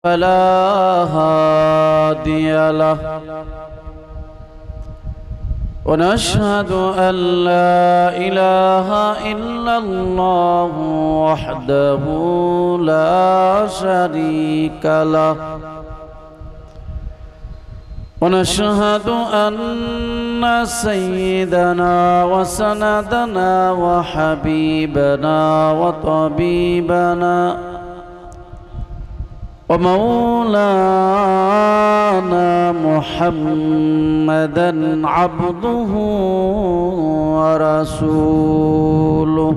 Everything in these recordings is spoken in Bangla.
فلا هادي له ونشهد أن لا إله إلا الله وحده لا شريك له ونشهد أن سيدنا وسندنا وحبيبنا وطبيبنا ومولانا محمدا عبده ورسوله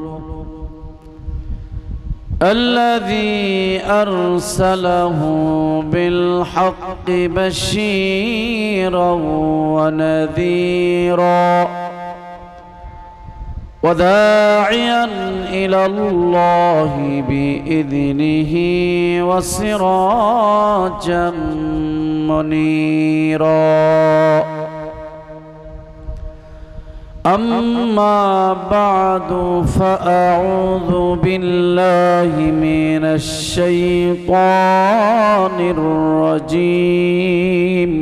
الذي أرسله بالحق بشيرا ونذيرا وداعيا إلى الله بإذنه وسراجا منيرا أما بعد فأعوذ بالله من الشيطان الرجيم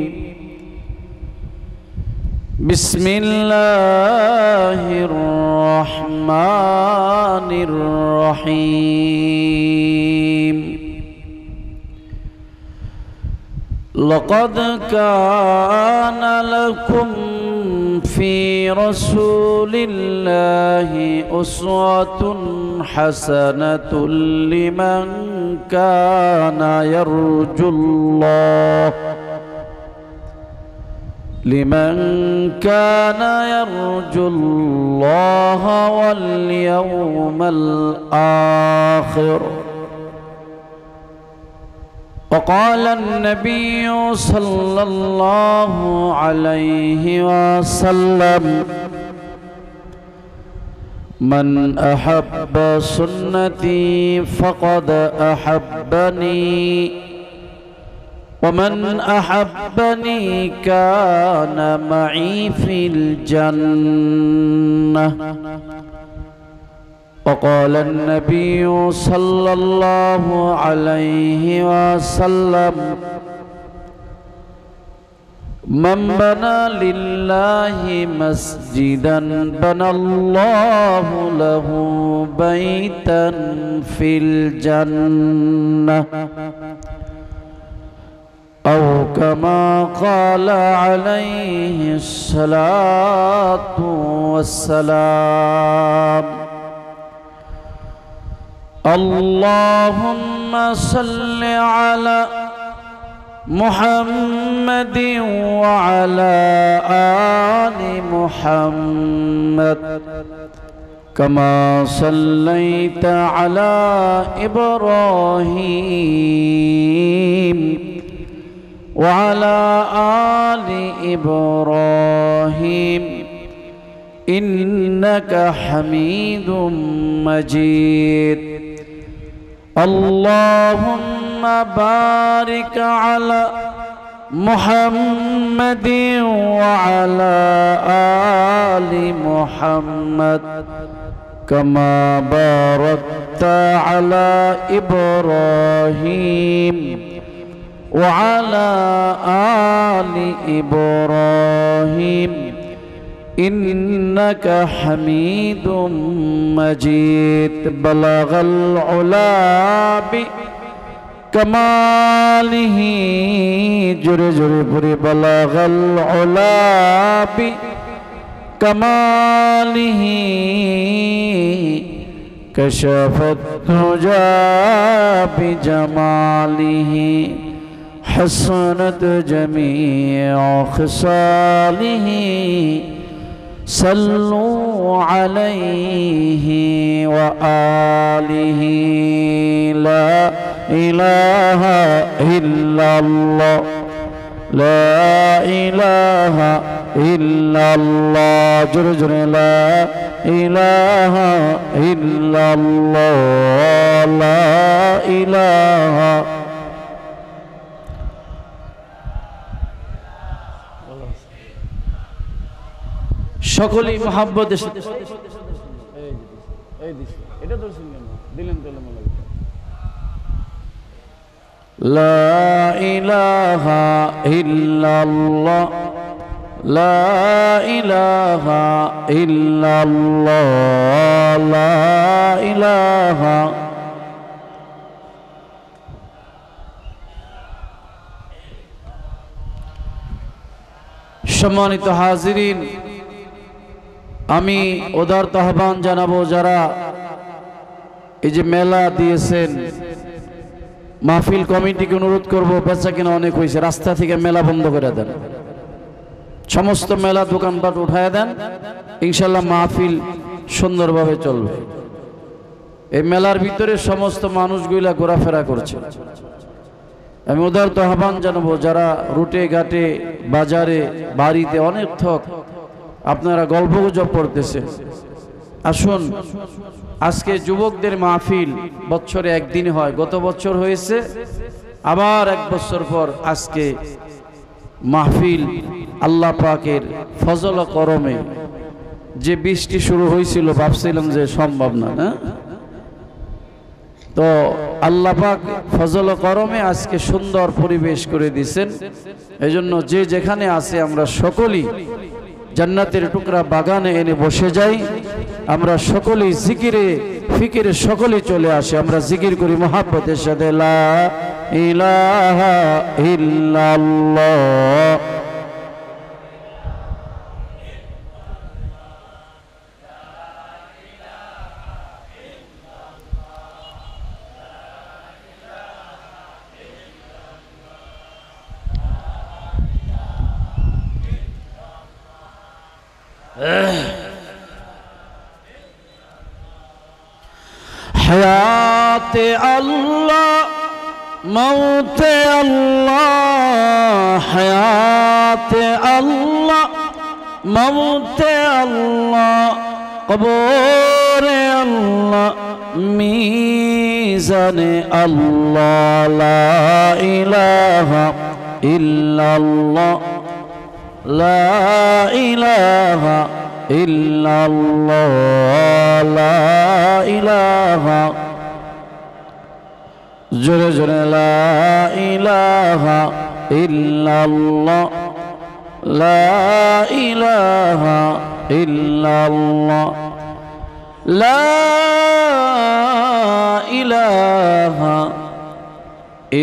بسم الله الرحمن الرحيم لقد كان لكم في رسول الله أسوة حسنة لمن كان يرجو الله واليوم الآخر. وقال النبي صلى الله عليه وسلم من أحب سنتي فقد أحبني ومن أحبني كان معي في الجنة. وقال النبي صلى الله عليه وسلم من بنى لله مسجدا بنى الله له بيتا في الجنة أو كما قال عليه الصلاة والسلام. اللهم صل على محمد وعلى آل محمد كما صليت على إبراهيم وعلى آل إبراهيم إنك حميد مجيد. اللهم بارك على محمد وعلى آل محمد كما باركت على إبراهيم وعلى آل إبراهيم إنك حميد مجيد. بلغ العلا بكماله بلغ العلا بكماله كشف الدجى بجماله حسنت جميع خصاله صلوا عليه وآله. لا إله إلا الله لا إله إلا الله جرجر لا إله إلا الله لا إله সকলেই মহব্বতের সাথে এটা ধরছেন কেন দিলেন তাহলে মনে لا إله إلا الله لا إله إلا الله لا إله সম্মানিত হাজিরিন, আমি উদারত আহ্বান জানাবো যারা এই যে মেলা দিয়েছেন, মাহফিল কমিটিকে অনুরোধ করব, বেচা কিনা অনেক হয়েছে, রাস্তা থেকে মেলা বন্ধ করে দেন, সমস্ত মেলা দোকানপাট উঠায় দেন, ইনশাল্লাহ মাহফিল সুন্দরভাবে চলবে। এই মেলার ভিতরে সমস্ত মানুষগুলা ঘোরাফেরা করছে। আমি উদারত আহ্বান জানাবো যারা রুটে ঘাটে বাজারে বাড়িতে অনেক থক আপনারা গল্পগুজব করতেছেন, আসুন আজকে যুবকদের মাহফিল বছরে একদিন হয়, গত বছর হয়েছে, আবার এক বছর পর আজকে মাহফিল আল্লাহ পাকের ফজল করমে যে বৃষ্টি শুরু হয়েছিল ভাবছিলাম যে সম্ভব না, না তো আল্লাহ পাক ফজল করমে আজকে সুন্দর পরিবেশ করে দিয়েছেন। এজন্য যে যেখানে আছে আমরা সকলেই জান্নাতের টুকরা বাগানে এনে বসে যাই, আমরা সকলেই জিকিরে ফিকিরে সকলেই চলে আসে, আমরা জিকির করি মুহাব্বতের সাথে লা ইলাহা ইল্লাল্লাহ হায়াতে আল্লাহ মৌতে আল্লাহ হায়াতে আল্লাহ মৌতে আল্লাহ কবরে আল্লাহ মিজানে আল্লাহ লা ইলাহা ইল্লাল্লাহ লা ইলাহা ইল্লাল্লাহ লা ইলাহা জোরে জোরে লা ইলাহা ইল্লাল্লাহ লা ইলাহা ইল্লাল্লাহ লা ইলাহা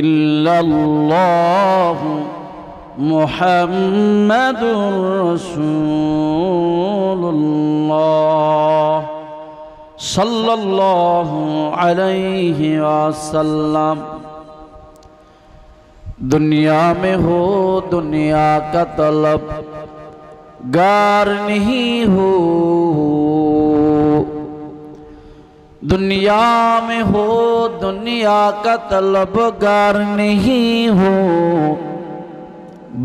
ইল্লাল্লাহ মুহাম্মাদুর রাসূলুল্লাহ सल्लल्लाहु अलैहि वसल्लम। दुनिया में हो दुनिया का तलब गार नहीं हो, दुनिया में हो दुनिया का तलब गार नहीं हो,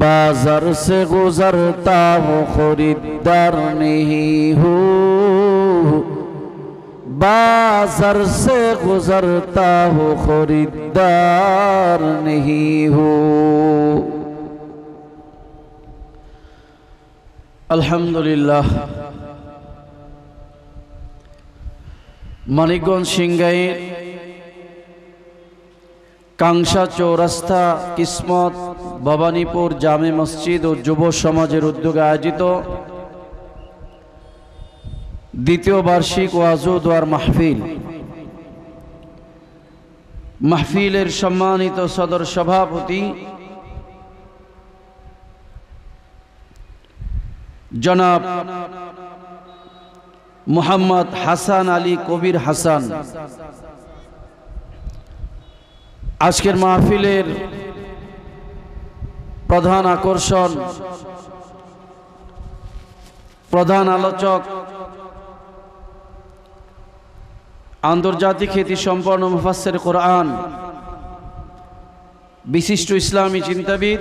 बाजार से गुजरता हो खरीदार नहीं हो, बाजार से गुजरता हो खरीदार नहीं हो। अल्हम्दुलिल्लाह। मानिकगंज सिंगाईर कांक्षा चौरास्ता किस्मत भवानीपुर जामे मस्जिद और युव समाजेर उद्योगे आयोजित द्वितीय वार्षिक ওয়াজ ও দোয়ার মাহফিল, মাহফিলের সম্মানিত সদর সভাপতি জনাব মোহাম্মদ হাসান আলী কবির হাসান, আজকের মাহফিলের প্রধান আকর্ষণ, প্রধান আলোচক, আন্তর্জাতিক খ্যাতি সম্পন্ন মুফাসসির কোরআন, বিশিষ্ট ইসলামী চিন্তাবিদ,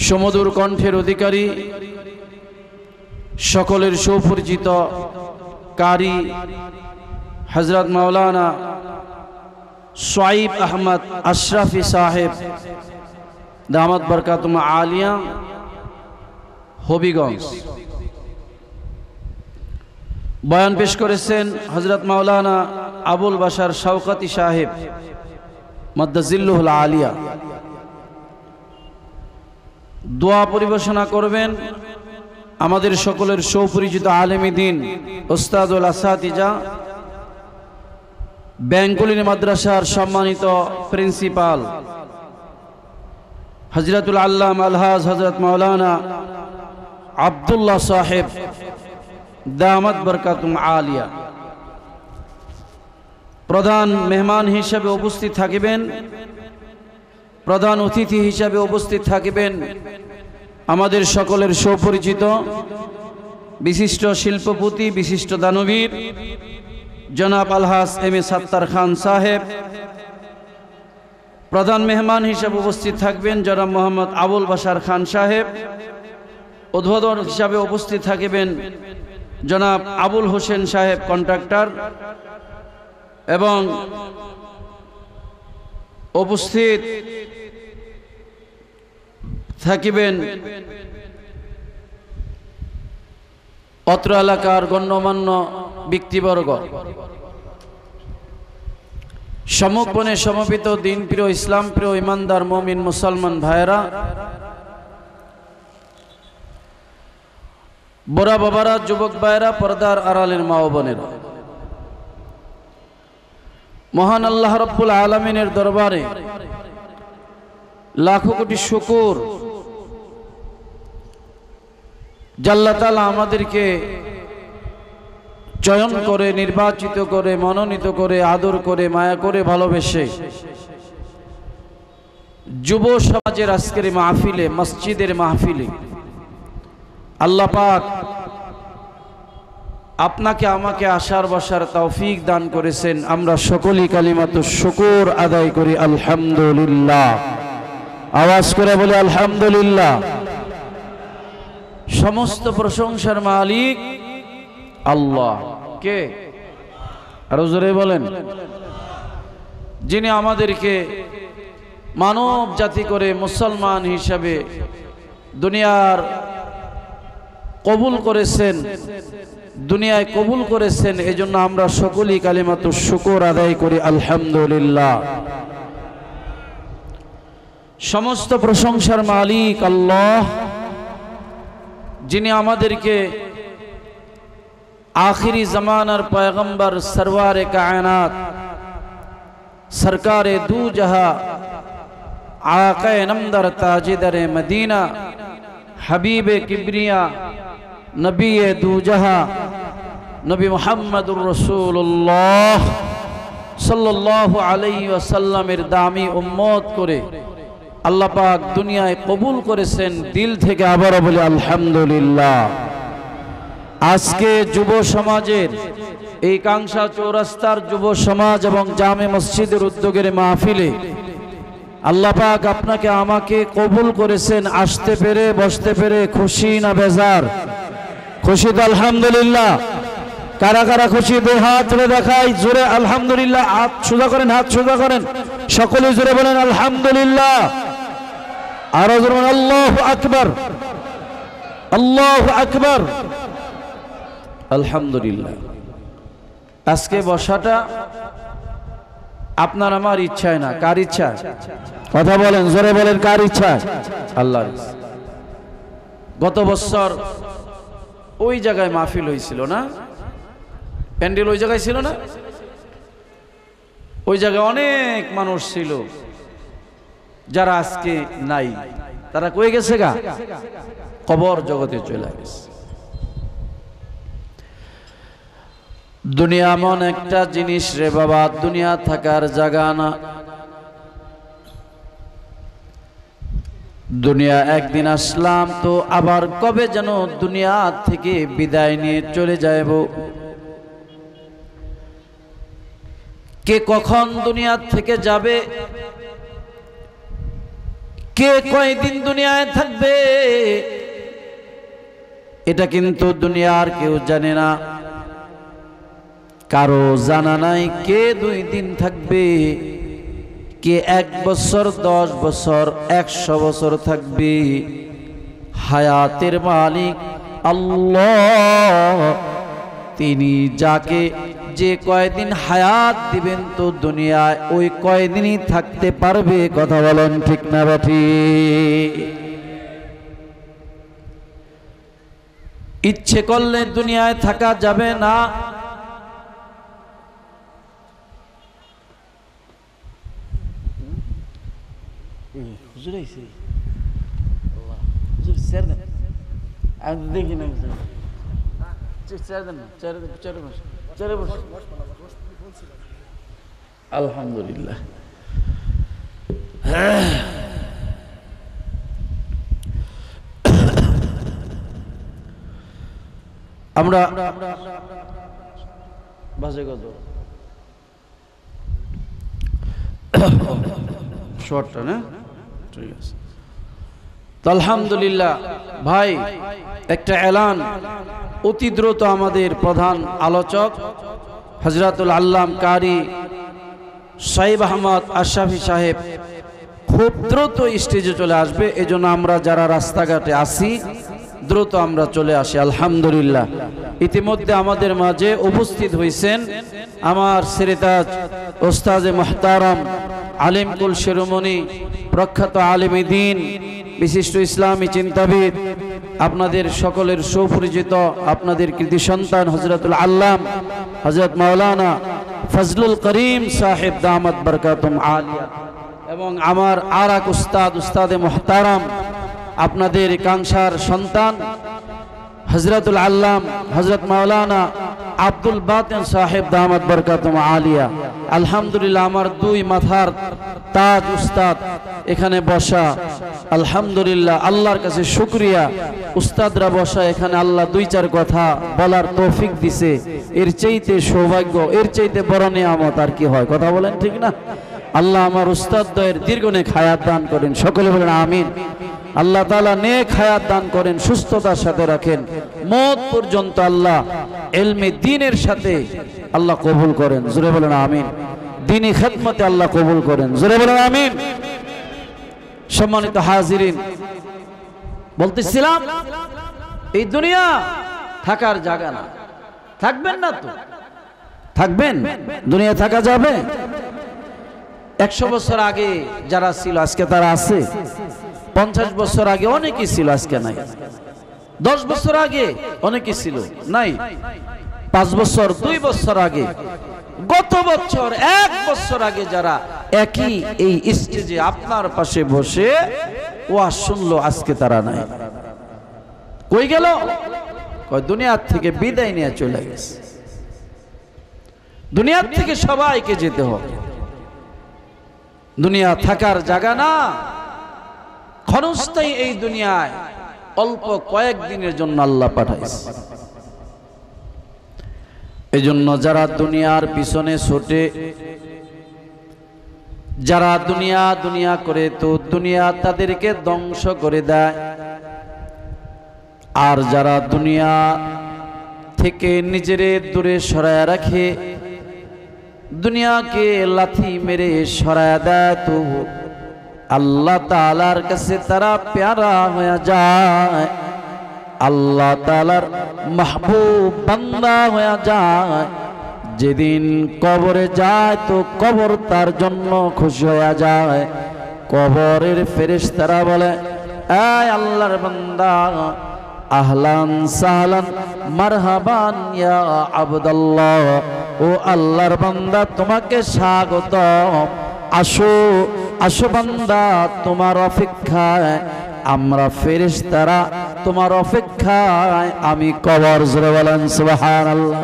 সমুদূর কণ্ঠের অধিকারী, সকলের সুপরিচিত কারি হযরত মাওলানা সোয়াইব আহমদ আশরাফি সাহেব দামাত বরকাতুম আলিয়া হবিগঞ্জ, বয়ান পেশ করেছেন হযরত মাওলানা আবুল বাশার শওকতি সাহেব মাদ্দাজিল্লুহুল আলিয়া। দোয়া পরিবেশনা করবেন আমাদের সকলের সুপরিচিত আলেমী দ্বীন উস্তাদুল আসাতিজা ব্যাংকুলিনী মাদ্রাসার সম্মানিত প্রিন্সিপাল হযরতুল আল্লামা আলহাজ হযরত মাওলানা আব্দুল্লাহ সাহেব দামাত বরকাতুম আলিয়া। প্রধান মেহমান হিসেবে উপস্থিত থাকিবেন, প্রধান অতিথি হিসেবে উপস্থিত থাকিবেন আমাদের সকলের সুপরিচিত বিশিষ্ট শিল্পপতি, বিশিষ্ট দানবীর জনাব আলহাজ এম এ সাত্তার খান সাহেব। প্রধান মেহমান হিসেবে উপস্থিত থাকবেন জনাব মোহাম্মদ আবুল বাশার খান সাহেব। উদ্বোধক হিসাবে উপস্থিত থাকিবেন জনাব আবুল হোসেন সাহেব কন্ট্রাক্টর, এবং উপস্থিত থাকিবেন অত্র এলাকার গণ্যমান্য ব্যক্তিবর্গ। সমুখবনে সমবেত দিন প্রিয়, ইসলাম প্রিয়, ইমানদার মুমিন মুসলমান ভাইয়েরা, বড় বাবারা, যুবক ভাইয়েরা, পর্দার আড়ালের মা ও বোনেরা, মহান আল্লাহ রাব্বুল আলামিনের দরবারে লাখো কোটি শুকর আল্লাহ তাআলা আমাদেরকে চয়ন করে, নির্বাচিত করে, মনোনীত করে, আদর করে, মায়া করে, ভালোবেসে যুব সমাজের আজকের মাহফিলে, মসজিদের মাহফিলে আল্লাহ পাক আপনাকে আমাকে আসার বসার তৌফিক দান করেছেন। আমরা সকলেই কালিমাতুশ শুকর আদায় করি আলহামদুলিল্লাহ। আওয়াজ করে বলে আলহামদুলিল্লাহ। সমস্ত প্রশংসার মালিক আল্লাহ। কে? আরো জোরে বলেন। যিনি আমাদেরকে মানব জাতি করে মুসলমান হিসাবে দুনিয়ার কবুল করেছেন, দুনিয়ায় কবুল করেছেন, এজন্য আমরা সকলেই কালিমাতুশ শুকর আদায় করি আলহামদুলিল্লাহ। সমস্ত প্রশংসার মালিক আল্লাহ, যিনি আমাদেরকে आखिरी जमानार पैगम्बर सरवारे कायनात सरकारे दू जहा आक़ाए नमदर ताजिदरे मदीना हबीबे किब्रिया नबी दू जहा नबी मुहम्मदुर रसूलुल्लाह सल्लल्लाहु अलैहि वसल्लमेर दामी उम्मत करे अल्लाह पाक दुनियाय कबूल करेছেন दिल থেকে আবারো বলি আলহামদুলিল্লাহ। আজকে যুব সমাজের এই কাংসা চৌরাস্তার যুব সমাজ এবং জামে মসজিদের উদ্যোগের মাহফিলে আল্লাহ পাক আপনাকে আমাকে কবুল করেছেন। আসতে পেরে, বসতে পেরে খুশি না বেজার? খুশি তো আলহামদুলিল্লাহ। কারা কারা খুশি? দুই হাত তুলে দেখাই জোরে আলহামদুলিল্লাহ। হাত সোজা করেন, হাত সোজা করেন, সকলে জোরে বলেন আলহামদুলিল্লাহ। আরো জোরে বলেন আল্লাহু আকবার, আল্লাহু আকবার, আলহামদুলিল্লাহ। আজকে বসাটা আপনার আমার ইচ্ছায় না, কার ইচ্ছা? কথা বলেন, জোরে বলেন, কার ইচ্ছা? আল্লাহর ইচ্ছা। গত বছর ওই জায়গায় মাহফিল হয়েছিল না? প্যান্ডেল ওই জায়গায় ছিল না? ওই জায়গায় অনেক মানুষ ছিল যারা আজকে নাই। তারা কই গেছে গা? কবর জগতে চলে গেছে। দুনিয়া এমন একটা জিনিস রে বাবা, দুনিয়া থাকার জায়গা না। দুনিয়া একদিন আসলাম তো আবার কবে যেন দুনিয়া থেকে বিদায় নিয়ে চলে যাইব। কে কখন দুনিয়া থেকে যাবে, কে কয়দিন দুনিয়ায় থাকবে, এটা কিন্তু দুনিয়ার কেউ জানে না। কারো জানা নাই কে 2 দিন থাকবে, কে 1 বছর, 10 বছর, 100 বছর থাকবে। হায়াতের মালিক আল্লাহ, তিনি যাকে যে কয়দিন হায়াত দিবেন তো দুনিয়ায় ওই কয়দিনই থাকতে পারবে। কথা বলেন ঠিক না ঠিক? ইচ্ছে করলে দুনিয়ায় থাকা যাবে না। দেখি না আলহামদুলিল্লাহ। আমরা বাজে কত শর্টটা না? ঠিক আছে। তো আলহামদুলিল্লাহ ভাই, একটা এলান অতি দ্রুত আমাদের প্রধান আলোচক হযরতুল আল্লাম কারি সাইব আহমদ আশরাফি সাহেব খুব দ্রুত স্টেজে চলে আসবে। এজন্য আমরা যারা রাস্তাঘাটে আসি দ্রুত আমরা চলে আসি। আলহামদুলিল্লাহ ইতিমধ্যে আমাদের মাঝে উপস্থিত হয়েছেন আমার সিরতাজ ওস্তাদে মুহতারাম আলিমকুল শিরোমণি প্রখ্যাত আলেমে দ্বীন বিশিষ্ট ইসলামী চিন্তাবিদ, আপনাদের সকলের সুপরিচিত আপনাদের কৃতি সন্তান হযরতুল আল্লাম হযরত মাওলানা ফজলুল করিম সাহেব দামাত বরকাতুম আলিয়া, এবং আমার আর এক উস্তাদ উস্তাদে মুহতারাম আপনাদের কাংসার সন্তান হযরতুল আল্লাম হযরত মাওলানা আব্দুল বাতিন সাহেব দামাত বরকাতুম আলিয়া। আলহামদুলিল্লাহ আমার দুই মাথার তাজ উস্তাদ এখানে বসা। আলহামদুলিল্লাহ আল্লাহর কাছে শুকরিয়া, উস্তাদরা বসা এখানে আল্লাহ দুই চার কথা বলার তৌফিক দিছে। এর চাইতে সৌভাগ্য, এর চাইতে বড় নিয়ামত আর কি হয়? কথা বলেন ঠিক না? আল্লাহ আমার উস্তাদদের দীর্ঘ নেক হায়াত দান করেন, সকলে বলেন আমিন। আল্লাহ তাআলা নেক হায়াত দান করেন, সুস্থতার সাথে রাখেন, মওত পর্যন্ত আল্লাহ ইলমে দ্বীনের সাথে আল্লাহ কবুল করেন, জোরে বলেন আমিন। দ্বীনি খিদমতে আল্লাহ কবুল করেন, জোরে বলেন আমিন। সম্মানিত হাজিরিন, বলতেছিলাম এই দুনিয়া থাকার জায়গা না। থাকবেন না তো? থাকবেন? দুনিয়া থাকা যাবে? 100 বছর আগে যারা ছিল আজকে তারা আছে। 50 বছর আগে অনেকেই ছিল, আজকে নাই। 10 বছর আগে অনেকেই ছিল, নাই। 5 বছর 2 বছর আগে, গত বছর 1 বছর আগে যারা একই এই স্টেজে আপনার পাশে বসে ওয়াজ শুনলো, আজকে তারা নাই। কই গেল? কই দুনিয়ার থেকে বিদায় নিয়ে চলে গেছে। দুনিয়ার থেকে সবাইকে যেতে হবে। দুনিয়া থাকার জায়গা না, ক্ষণস্থায়ী এই দুনিয়ায় অল্প কয়েকদিনের জন্য আল্লাহ পাঠাইছে। এই জন্য যারা দুনিয়ার পিছনে ছোটে, যারা দুনিয়া দুনিয়া করে, তো দুনিয়া তাদেরকে ধ্বংস করে দেয়। আর যারা দুনিয়া থেকে নিজেরে দূরে সরায় রাখে, দুনিয়াকে লাথি মেরে সরায় দেয়, তো আল্লাহ তাআলার কাছে তারা প্যারা হয়ে যায়, আল্লাহ তাআলার মাহবুব বান্দা হয়ে যায়। যেদিন কবরে যায় তো কবর তার জন্য খুশি হয়ে যায়। কবরের ফেরেশতারা বলে, এই আল্লাহর বান্দা, আহলান সাহলান মারহাবান ইয়া আবদাল্লাহ, ও আল্লাহর বান্দা তোমাকে স্বাগত, আসো আসো বান্দা, তোমার অপেক্ষায় আমরা ফেরেশতারা, তোমার অপেক্ষায় আমি কবর। জোরে বলেন সুবহানাল্লাহ।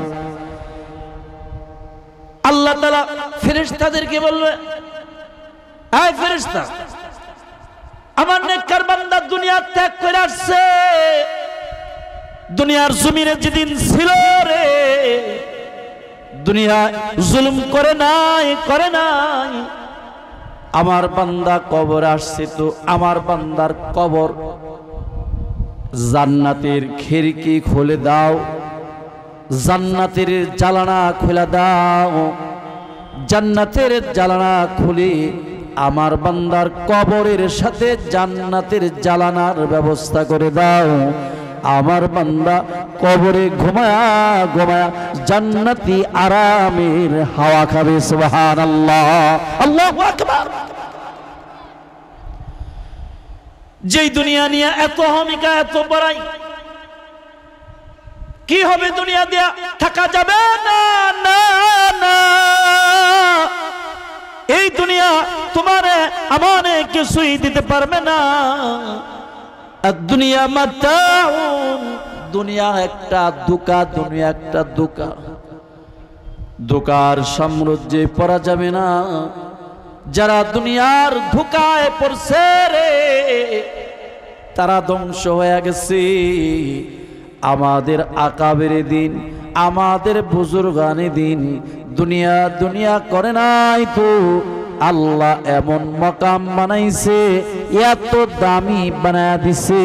আল্লাহ তাআলা ফেরেশতাদেরকে বলবে, এই ফেরেশতা, আমার নেককার বান্দা দুনিয়া ত্যাগ করে আসছে, দুনিয়ার জমিনে যেদিন ছিল রে, দুনিয়া জুলুম করে নাই, করে নাই। আমার বান্দা কবর আসছে, তো আমার বান্দার কবর জান্নাতের খিড়কি খুলে দাও, জান্নাতের জানালা খুলে দাও, জান্নাতের জানালা খুলে আমার বান্দার কবরের সাথে জান্নাতের জানালার ব্যবস্থা করে দাও। আমার বান্দা কবরে ঘুমায়া ঘুমায়া জান্নাতি আরামের হাওয়া খাবে। সুবহানাল্লাহ, আল্লাহু আকবার। যেই দুনিয়া নিয়ে এত হমিকা, এত বড়াই, কি হবে দুনিয়া দিয়া? থাকা যাবে না, না না। এই দুনিয়া তোমারে আমারে কিছুই দিতে পারবে না। দুনিয়া মাতাউন, দুনিয়া একটা ধোঁকা, দুনিয়া একটা ধোঁকা। ধোঁকার সাম্রাজ্যে পড়া যাবে না। যারা দুনিয়ার ধোঁকায় পড়ছে রে, তারা ধ্বংস হয়ে গেছে। আমাদের আকাবের দিন, আমাদের বুজুর্গানে দিন দুনিয়া দুনিয়া করে নাই তো আল্লাহ এমন মাকাম বানাইছে, এত দামি বানায় দিছে।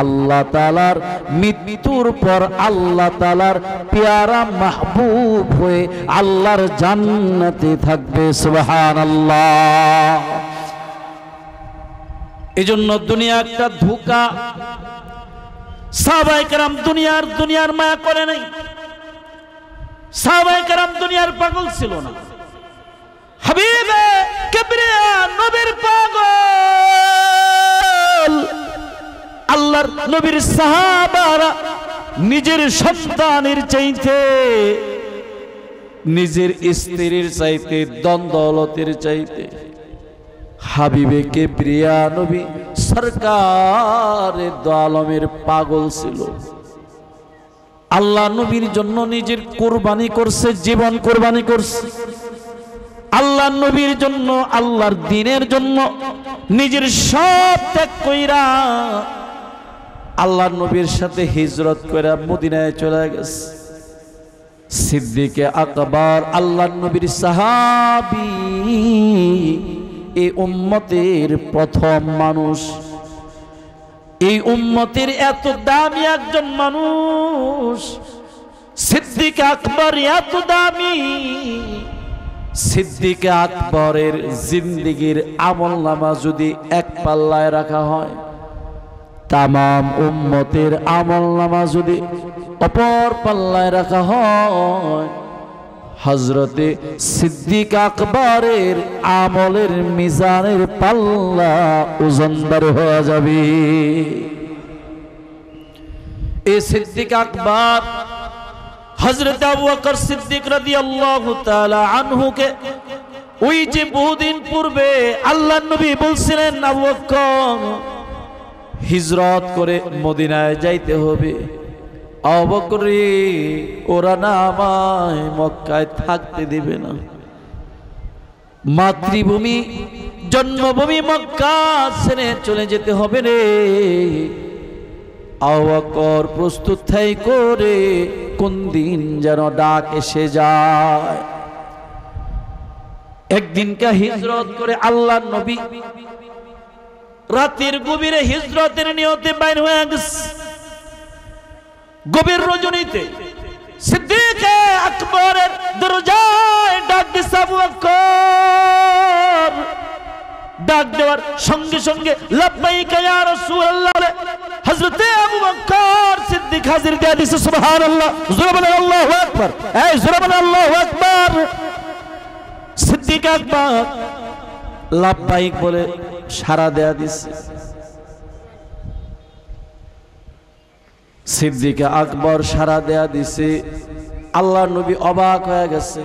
আল্লাহ তাআলার মৃত্যুর পর আল্লাহ তাআলার পেয়ারা মাহবুব হয়ে আল্লাহর জান্নাতে থাকবে। সুবহানাল্লাহ। এজন্য দুনিয়া একটা ধোঁকা। সাহাবায়ে কেরাম দুনিয়ার মায়া করে নাই। সাহাবায়ে কেরাম দুনিয়ার পাগল ছিল না। হাবিবে কিবরিয়া নবীর পাগল। আল্লাহর নবীর সাহাবারা নিজের সন্তানের চাইতে, নিজের স্ত্রীর চাইতে, ধন দৌলতের চাইতে হাবিবে কিবরিয়া নবী সরকারে দো আলমের পাগল ছিল। আল্লাহ নবীর জন্য নিজের কুরবানি করছে, জীবন কুরবানি করছে। আল্লাহ নবীর জন্য, আল্লাহর দ্বীনের জন্য নিজের সব ত্যাগ কইরা আল্লাহ নবীর সাথে হিজরত করে মদিনায় চলে গেছে। সিদ্দিকে আকবর আল্লাহ নবীর সাহাবী, এই উম্মতের প্রথম মানুষ। এই উম্মতের এত দামি একজন মানুষ সিদ্দিক আকবর, এত দামি। সিদ্দিক আকবরের জিন্দেগীর আমলনামা যদি এক পাল্লায় রাখা হয়, তামাম উম্মতের আমলনামা যদি অপর পাল্লায় রাখা হয়, হযরতে সিদ্দিক আকবরের আমলের মিজানের পাল্লা ওজনদার হয়ে যাবে। এই সিদ্দিক আকবর হযরত আবু বকর সিদ্দিক রাদিয়াল্লাহু তাআলা আনহুকে ওই যে বহুদিন পূর্বে আল্লাহর নবী বলছিলেন, আবু বকর হিজরত করে মদিনায় যাইতে হবে। আবু বকর রে, ওরা না আমায় মক্কায় থাকতে দিবে না। মাতৃভূমি জন্মভূমি মক্কা ছেড়ে চলে যেতে হবে রে। আবু বকর প্রস্তুত থাই করে কোন দিন যেন ডাক এসে যায়। একদিনকে হিজরত করে আল্লাহর নবী রাতের গভীরে হিজরতের নিয়তে বাইর হয়ে গেছে। গভীর রজনীতে সিদ্দিক আকবরের দরজায় ডাক দিছে আবু বকর। ডাক দেওয়ার সঙ্গে সঙ্গে লাব্বাইকা ইয়া রাসূলুল্লাহ হযরতে আবু বকর সিদ্দিক হাজির দিয়ে দিছে। সুবহানাল্লাহ, জোরে বলেন আল্লাহু আকবার। এই জোরে বলেন আল্লাহু আকবার। সিদ্দিক আকবর লাব্বাইক বলে সাড়া দেয়া দিছে। সিদ্দিক আকবর সাড়া দেয়া দিছে। আল্লাহর নবী অবাক হয়ে গেছে।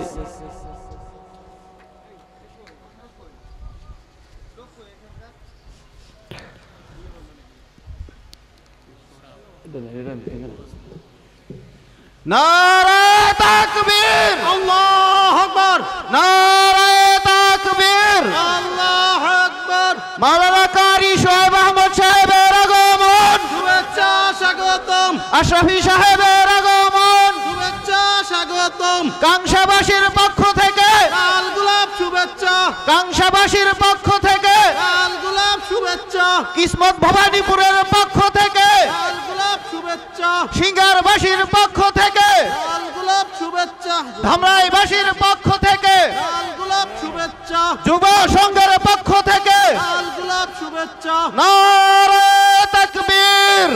নারায়ে তাকবীর, আল্লাহু আকবার। নারায়ে তাকবীর, আল্লাহু আকবার। মাওলানা কারি শোয়েব আহমদ সাহেবের আগমন, শুভেচ্ছা স্বাগতম। আশরাফি সাহেবের আগমন, শুভেচ্ছা স্বাগতম। কাংসাবাসীর পক্ষ থেকে লাল গোলাপ শুভেচ্ছা। কাংসাবাসীর পক্ষ থেকে লাল গোলাপ শুভেচ্ছা। কিসমত ভবানীপুরের পক্ষ থেকে লাল গোলাপ শুভেচ্ছা। সিঙ্গারবাসীর পক্ষ থেকে লাল গোলাপ শুভেচ্ছা। ধামরাইবাসীর পক্ষ থেকে লাল গোলাপ শুভেচ্ছা। যুব সংঘের পক্ষ থেকে লাল গোলাপ শুভেচ্ছা। নারায়ে তাকবীর,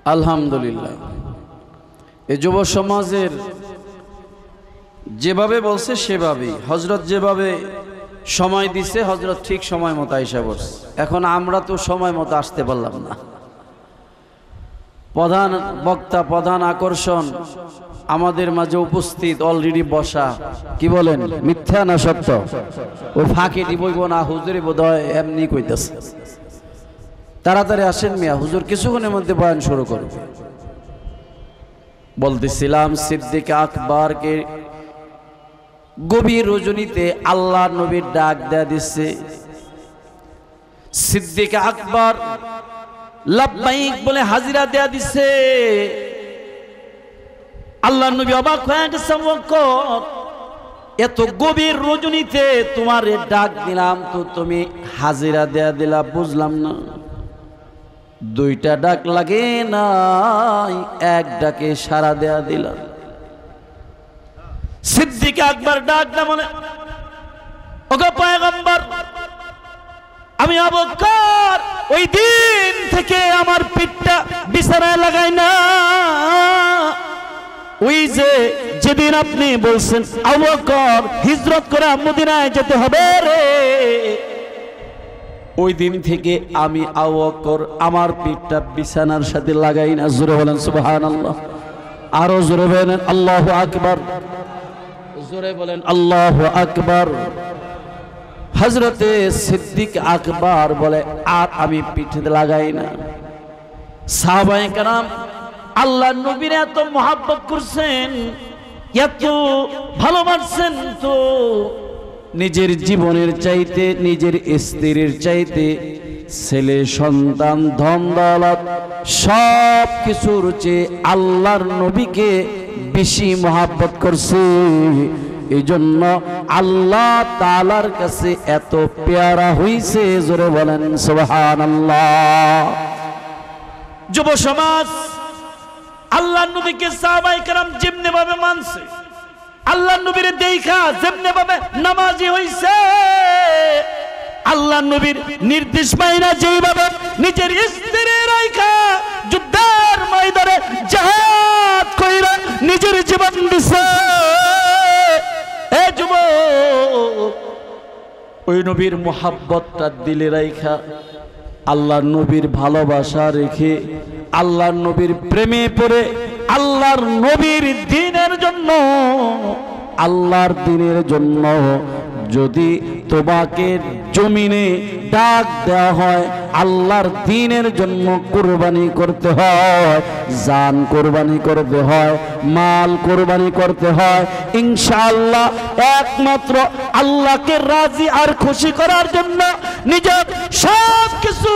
আলহামদুলিল্লাহ। এই যুব সমাজের যেভাবে বলছে সেভাবেই, হজরত যেভাবে সময় দিছে, হজরত ঠিক সময় মতো আইসা বসছে। এখন আমরা তো সময় মতো আসতে পারলাম না। প্রধান বক্তা, প্রধান আকর্ষণ আমাদের মাঝে উপস্থিত, অলরেডি বসা। কি বলেন, মিথ্যা না সত্য? ওই ফাঁকে বইব না, হুজুরে বোধহয় এমনি কইতেছে। তাড়াতাড়ি আসেন মিয়া, হুজুর কিছুক্ষণের মধ্যে বয়ান শুরু করবে। বলতেছিলাম সিদ্দিক আকবরকে গভীর রজনীতে আল্লাহ নবীর ডাক দেয়া দিচ্ছে। সিদ্দিক আকবর লাব্বাইক বলে হাজিরা দেয়া দিচ্ছে। আল্লাহ নবী অবাক হয়ে গেছে, এত গভীর রজনীতে তোমার ডাক দিলাম, তো তুমি হাজিরা দেয়া দিলা, বুঝলাম না। দুইটা ডাক লাগে না, এক ডাকে সারা দেয়া দিলাম। সিদ্দিক আকবর ডাক না বলে, ওগো পয়গম্বর, আমি আবু বকর ওই দিন থেকে আমার পিঠটা বিছানায় লাগাই না। ওই যে যেদিন আপনি বলছেন আবু বকর হিজরত করে মদিনায় যেতে হবে রে, ওই দিন থেকে আমি আবু বকর আমার পিঠটা বিছানার সাথে লাগাই না। জোরে বলেন সুবহানাল্লাহ। আরো জোরে বলেন আল্লাহু আকবার। জোরে বলেন আল্লাহু আকবার। হযরতে সিদ্দিক আকবর বলে, আর আমি পিঠে লাগাই না। সাহাবায়ে কেরাম আল্লাহ নবীর এত মহব্বত করছেন, এত ভালোবাসছেন, তো নিজের জীবনের চাইতে, নিজের স্ত্রীর চাইতে, ছেলে সন্তান ধন দৌলত সব কিছুর চেয়ে আল্লাহর নবীকে বেশি মহব্বত করছে। এই জন্য আল্লাহ তাআলার কাছে এত পেয়ারা হইছে। জোরে বলেন সুবহানাল্লাহ। যুব সমাজ আল্লাহর নবীকে সাহাবায়ে কেরাম যেমনি ভাবে মানছে, আল্লাহর নবীর দেখা যেমনি ভাবে নামাজি হইছে, আল্লাহর নবীর নির্দেশ মাইনা যেইভাবে নিজের স্ত্রীর রাইখা যুদ্ধের ময়দানে জিহাদ কইরা নিজের জীবন দিছে। এ যুবক, ওই নবীর মুহাব্বতটা দিলে রাইখা, আল্লাহর নবীর ভালোবাসা রেখে, আল্লাহর নবীর প্রেমে পড়ে, আল্লাহর নবীর দ্বীনের জন্য, আল্লাহর দ্বীনের জন্য যদি তোমাকে জমিনে ডাক দেওয়া হয়, আল্লাহর দ্বীনের জন্য কুরবানি করতে হয়, জান কুরবানি করতে হয়, মাল কুরবানি করতে হয়, ইনশাআল্লাহ একমাত্র আল্লাহকে রাজি আর খুশি করার জন্য, নিজের সব কিছু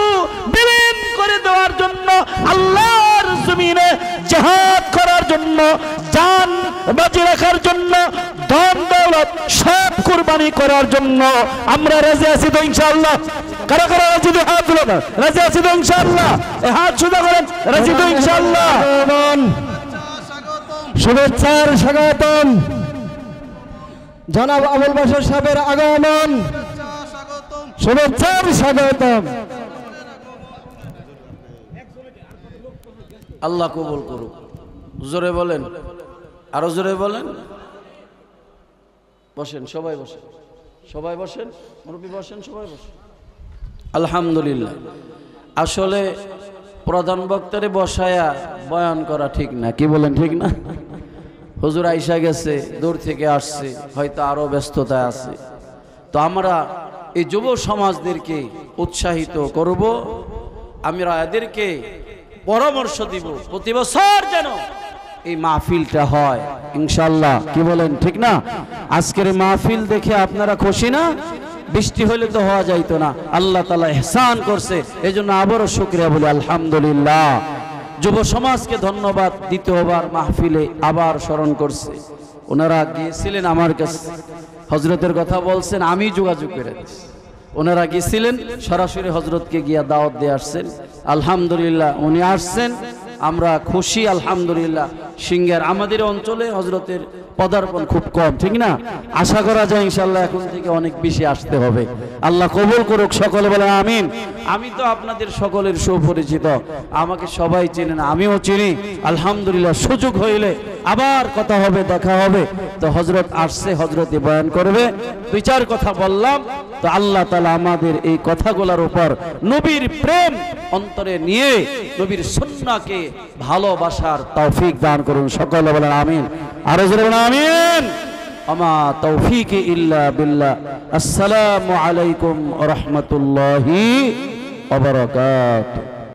বিলীন করে দেওয়ার জন্য, আল্লাহর জমিনে জিহাদ করার জন্য, জান বাজি রাখার জন্য, ধন দৌলত সব কুরবানি করার জন্য আমরা রাজি আছি তো ইনশাআল্লাহ? কারা কারা রাজি? তো হাত তুলো না। রাজি আছি তো ইনশাআল্লাহ? এই হাত সোজা করেন। রাজি তো ইনশাআল্লাহ? শুভেচ্ছার স্বাগতম জনাব আবুল বাশার সাহেবের আগমন। শুভেচ্ছার স্বাগতম। আল্লাহ কবুল করুক। জোরে বলেন, আরো জোরে বলেন। বসেন, সবাই বসেন, সবাই বসেন, মুরব্বী বসেন, সবাই বসেন। আলহামদুলিল্লাহ। আসলে প্রধান বক্তারে বসায়া বয়ান করা ঠিক না। কি বলেন, ঠিক না? হুজুর আইসা গেছে, দূর থেকে আসছে, হয়তো আরো ব্যস্ততা আছে। তো আমরা এই যুব সমাজদেরকে উৎসাহিত করব, আমরা এদেরকে পরামর্শ দিব প্রতি বছর যেন এই মাহফিলটা হয় ইনশাআল্লাহ। কি বলেন, ঠিক না? আজকের মাহফিল দেখে আপনারা খুশি না? বৃষ্টি হলে তো হওয়া যাইতো না, আল্লাহ তাআলা ইহসান করছে, এজন্য আবারও শুকরিয়া বলি আলহামদুলিল্লাহ। যুব সমাজকে ধন্যবাদ। দ্বিতীয়বার মাহফিলে আবার স্মরণ করছে। ওনারা গিয়েছিলেন আমার কাছে, হজরতের কথা বলছেন, আমি যোগাযোগ করে দিচ্ছি। ওনারা গিয়েছিলেন, সরাসরি হজরতকে গিয়া দাওয়াত দিয়ে আসছেন। আলহামদুলিল্লাহ উনি আসছেন, আমরা খুশি আলহামদুলিল্লাহ। সিঙ্গার আমাদের অঞ্চলে হজরতের পদার্পণ খুব কম, ঠিক না? আশা করা যায় ইনশাআল্লাহ এখন থেকে অনেক বেশি আসতে হবে। আল্লাহ কবুল করুক, সকলে বলে আমিন। আমি তো আপনাদের সকলের সুপরিচিত, আমাকে সবাই চেনেন, আমিও চিনি। আলহামদুলিল্লাহ, সুযোগ হইলে আবার কথা হবে, দেখা হবে। তো হযরত আসছে, হযরতে বয়ান করবে। দুই চার কথা বললাম, তো আল্লাহ তাআলা আমাদের এই কথাগুলোর উপর নবীর প্রেম অন্তরে নিয়ে নবীর সুন্নাহকে ভালোবাসার তৌফিক দান করুন। সকলে বলেন আমিন। আর জোরে বলেন আমিন। আমা তৌফিক ইল্লা বিল্লাহ। আসসালামু আলাইকুম ওয়া রাহমাতুল্লাহি ওয়া বারাকাতুহু।